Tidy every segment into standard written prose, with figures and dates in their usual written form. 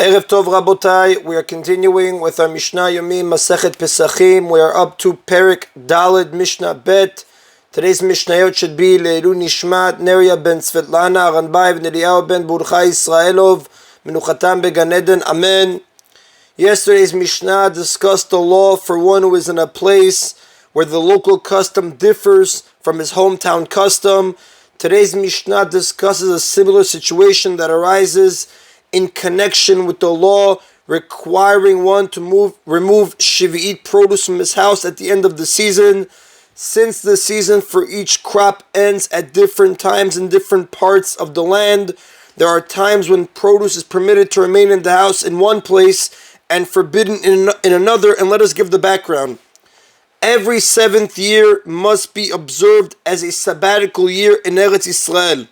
Erev Tov Rabotai, we are continuing with our Mishna Yomi Masechet Pesachim. We are up to Perik Daled Mishnah Bet. Today's Mishnayot should be Leilu Nishmat Neria ben Svetlana Aranbai ben Eliyahu ben Burchai Israelov Menuchatam beGan Eden. Amen. Yesterday's Mishnah discussed the law for one who is in a place where the local custom differs from his hometown custom. Today's Mishnah discusses a similar situation that arises in connection with the law requiring one to remove Shvi'it produce from his house at the end of the season. Since the season for each crop ends at different times in different parts of the land, there are times when produce is permitted to remain in the house in one place and forbidden in another, and let us give the background. Every seventh year must be observed as a sabbatical year in Eretz Israel.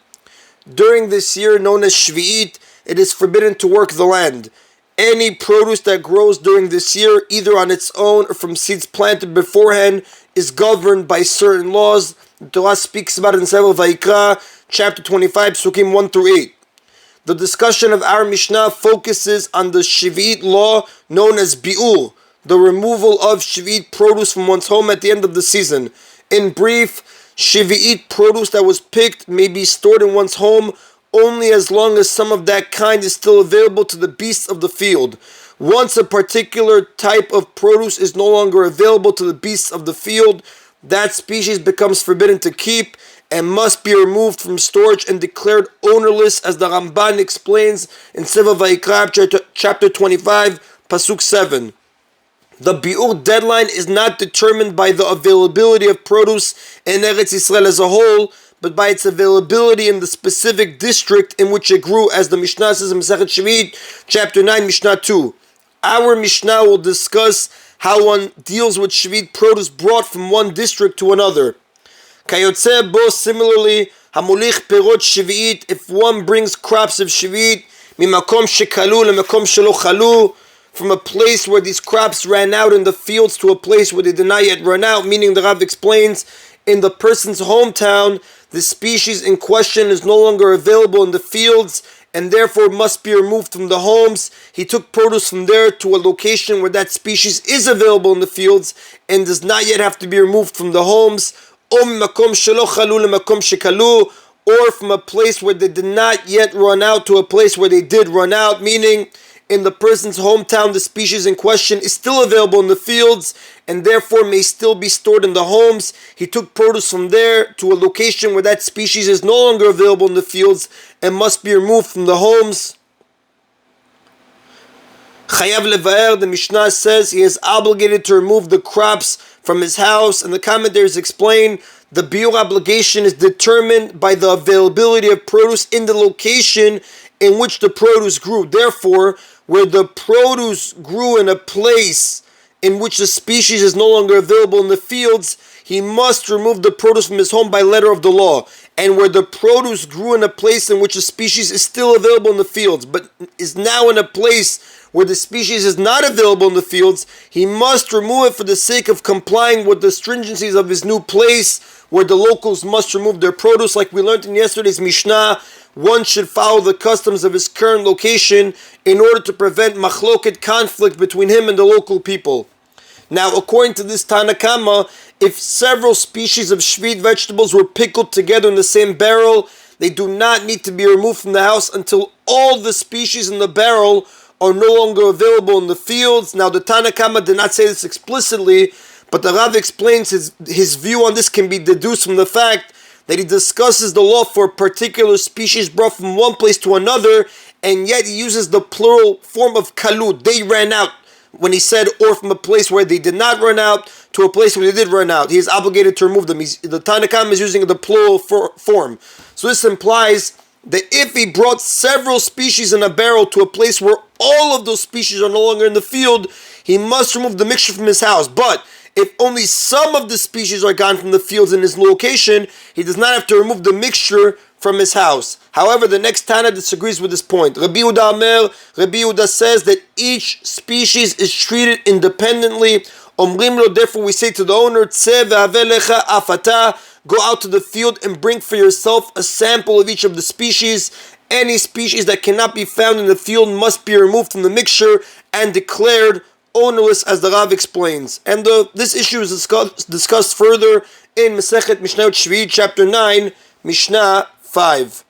During this year, known as Shvi'it, it is forbidden to work the land. Any produce that grows during this year, either on its own or from seeds planted beforehand, is governed by certain laws. The Torah speaks about it in Seder Vayikra, chapter 25, Psukim 1 through 8. The discussion of our Mishnah focuses on the Shvi'it law known as Bi'ur, the removal of Shvi'it produce from one's home at the end of the season. In brief, Shvi'it produce that was picked may be stored in one's home only as long as some of that kind is still available to the beasts of the field. Once a particular type of produce is no longer available to the beasts of the field, that species becomes forbidden to keep and must be removed from storage and declared ownerless, as the Ramban explains in Seder Vayikra, chapter 25, Pasuk 7. The Bi'ur deadline is not determined by the availability of produce in Eretz Israel as a whole, but by its availability in the specific district in which it grew, as the Mishnah says in Masechet Shvi'it, chapter 9, Mishnah 2. Our Mishnah will discuss how one deals with Shvi'it produce brought from one district to another. Kayotze bo, similarly, hamulich perot Shvi'it, if one brings crops of Shvi'it, mimakom shekalu lemakom shelo chalu, from a place where these crops ran out in the fields to a place where they did not yet run out, meaning the Rav explains, in the person's hometown, the species in question is no longer available in the fields and therefore must be removed from the homes. He took produce from there to a location where that species is available in the fields and does not yet have to be removed from the homes. Or from a place where they did not yet run out to a place where they did run out, meaning in the person's hometown, the species in question is still available in the fields and therefore may still be stored in the homes. He took produce from there to a location where that species is no longer available in the fields and must be removed from the homes. Chayav levaer, the Mishnah says he is obligated to remove the crops from his house, and the commentaries explain the biur obligation is determined by the availability of produce in the location in which the produce grew. Therefore, where the produce grew in a place in which the species is no longer available in the fields, he must remove the produce from his home by letter of the law. And where the produce grew in a place in which the species is still available in the fields, but is now in a place where the species is not available in the fields, he must remove it for the sake of complying with the stringencies of his new place, where the locals must remove their produce. Like we learned in yesterday's Mishnah, one should follow the customs of his current location in order to prevent machloket, conflict between him and the local people. Now, according to this Tana Kama, if several species of Shvi'it vegetables were pickled together in the same barrel, they do not need to be removed from the house until all the species in the barrel are no longer available in the fields. Now, the Tana Kama did not say this explicitly, but the Rav explains his view on this can be deduced from the fact that he discusses the law for a particular species brought from one place to another, and yet he uses the plural form of kalu. They ran out. When he said, or from a place where they did not run out to a place where they did run out, he is obligated to remove them. The Tana Kama is using the plural form. So this implies that if he brought several species in a barrel to a place where all of those species are no longer in the field, he must remove the mixture from his house. But if only some of the species are gone from the fields in his location, he does not have to remove the mixture from his house. However, the next Tana disagrees with this point. Rabbi Yehuda says that each species is treated independently. Therefore we say to the owner, go out to the field and bring for yourself a sample of each of the species Any species that cannot be found in the field must be removed from the mixture and declared ownerless, as the Rav explains. And this issue is discussed further in Masechet Mishnayot Shvi, chapter 9, Mishnah 5.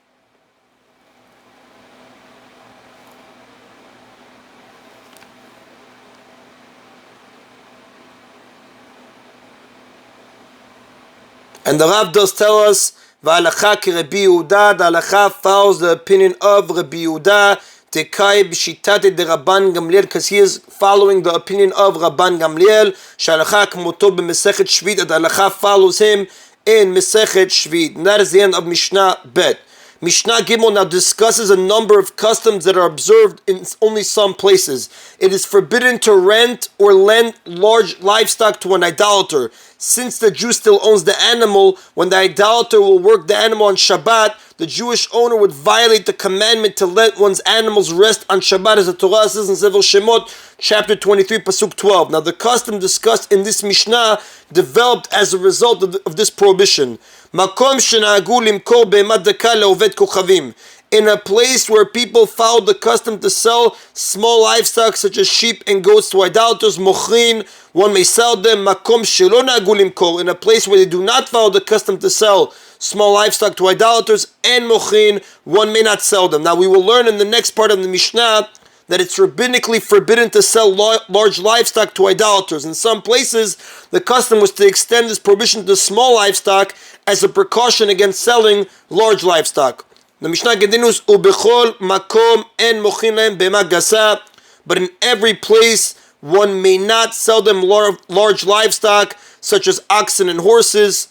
And the Rav does tell us, V'alacha ki Rabbi Yehuda, the halacha follows the opinion of Rabbi Yehuda, Tekai b'shitate de Rabban Gamliel, because he is following the opinion of Rabban Gamliel, Sh'halacha k'moto b'Mesechet Shvit, and the halacha follows him in Mesechet Shvit. And that is the end of Mishnah Bet. Mishnah Gimel now discusses a number of customs that are observed in only some places. It is forbidden to rent or lend large livestock to an idolater. Since the Jew still owns the animal, when the idolater will work the animal on Shabbat, the Jewish owner would violate the commandment to let one's animals rest on Shabbat, as the Torah says in Sefer Shemot, chapter 23, pasuk 12. Now the custom discussed in this Mishnah developed as a result of this prohibition. Makom shenahagu limkor behemat daka leoved kochavim. In a place where people followed the custom to sell small livestock such as sheep and goats to idolaters, mochrin, one may sell them. Makom shelo nahagu limkor. In a place where they do not follow the custom to sell small livestock to idolaters, and mochin, one may not sell them. Now we will learn in the next part of the Mishnah that it's rabbinically forbidden to sell large livestock to idolaters. In some places, the custom was to extend this prohibition to small livestock as a precaution against selling large livestock. The Mishnah continues, Ubechol makom en mochin lehem behema gasa, but in every place one may not sell them large livestock such as oxen and horses.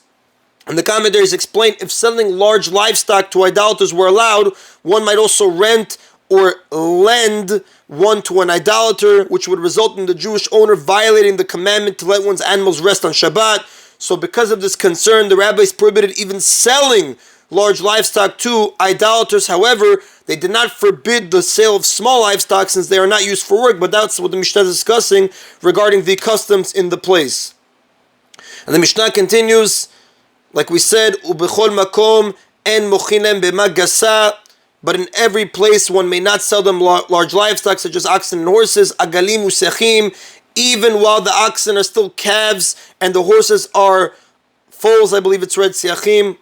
And the commentaries explain, if selling large livestock to idolaters were allowed, one might also rent or lend one to an idolater, which would result in the Jewish owner violating the commandment to let one's animals rest on Shabbat. So because of this concern, the rabbis prohibited even selling large livestock to idolaters. However, they did not forbid the sale of small livestock since they are not used for work, but that's what the Mishnah is discussing regarding the customs in the place. And the Mishnah continues, like we said, Ubechol makom en mochin lehem behema gasa, but in every place one may not sell them large livestock such as oxen and horses, agalim usechim, even while the oxen are still calves and the horses are foals, I believe it's read siachim,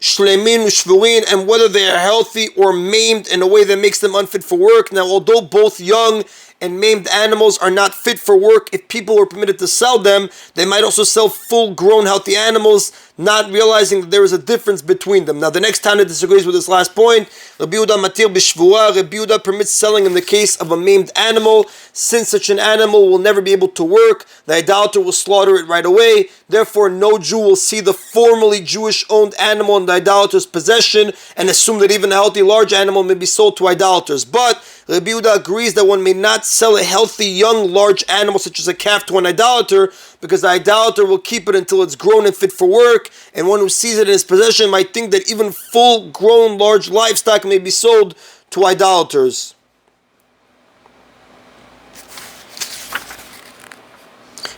shlemin ushvurin, and whether they are healthy or maimed in a way that makes them unfit for work. Now, although both young and maimed animals are not fit for work, if people were permitted to sell them, they might also sell full-grown healthy animals, not realizing that there is a difference between them. Now, the next Tana disagrees with this last point. Rabbi Yehuda matir b'shvua. Rabbi Yehuda permits selling in the case of a maimed animal, since such an animal will never be able to work. The idolater will slaughter it right away. Therefore, no Jew will see the formerly Jewish-owned animal in the idolater's possession and assume that even a healthy large animal may be sold to idolaters. But Rabbi Yehuda agrees that one may not sell a healthy young large animal such as a calf to an idolater, because the idolater will keep it until it's grown and fit for work, and one who sees it in his possession might think that even full-grown large livestock may be sold to idolaters.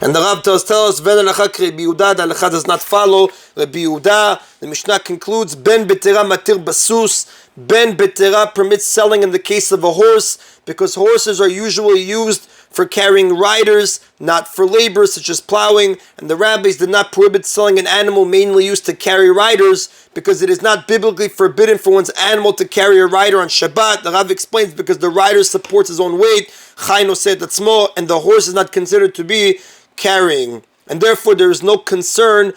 And the Rav does tell us, Ven alachak Rabbi Yehuda, the halacha does not follow Rabbi Yehuda. The Mishnah concludes, Ben betera matir basus. Ben betera permits selling in the case of a horse, because horses are usually used for carrying riders, not for labor such as plowing, and the rabbis did not prohibit selling an animal mainly used to carry riders, because it is not biblically forbidden for one's animal to carry a rider on Shabbat. The Rav explains because the rider supports his own weight, Chai noseh et atzmo, and the horse is not considered to be carrying, and therefore there is no concern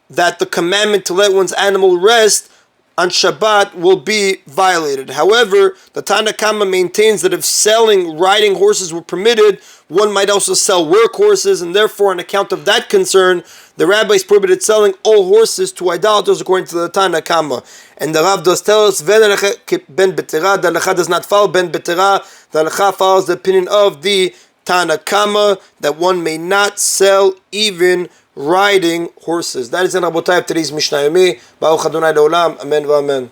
that the commandment to let one's animal rest on Shabbat will be violated. However, the Tana Kama maintains that if selling riding horses were permitted, one might also sell work horses, and therefore on account of that concern, the rabbis prohibited selling all horses to idolaters according to the Tana Kama. And the Rav does tell us, Ben betera, the halacha does not follow Ben betera, the halacha follows the opinion of the Tana Kama, that one may not sell even riding horses. That is in Rabotai of today's Mishna Yomi. Baruch Adonai Leolam. Amen v'amen.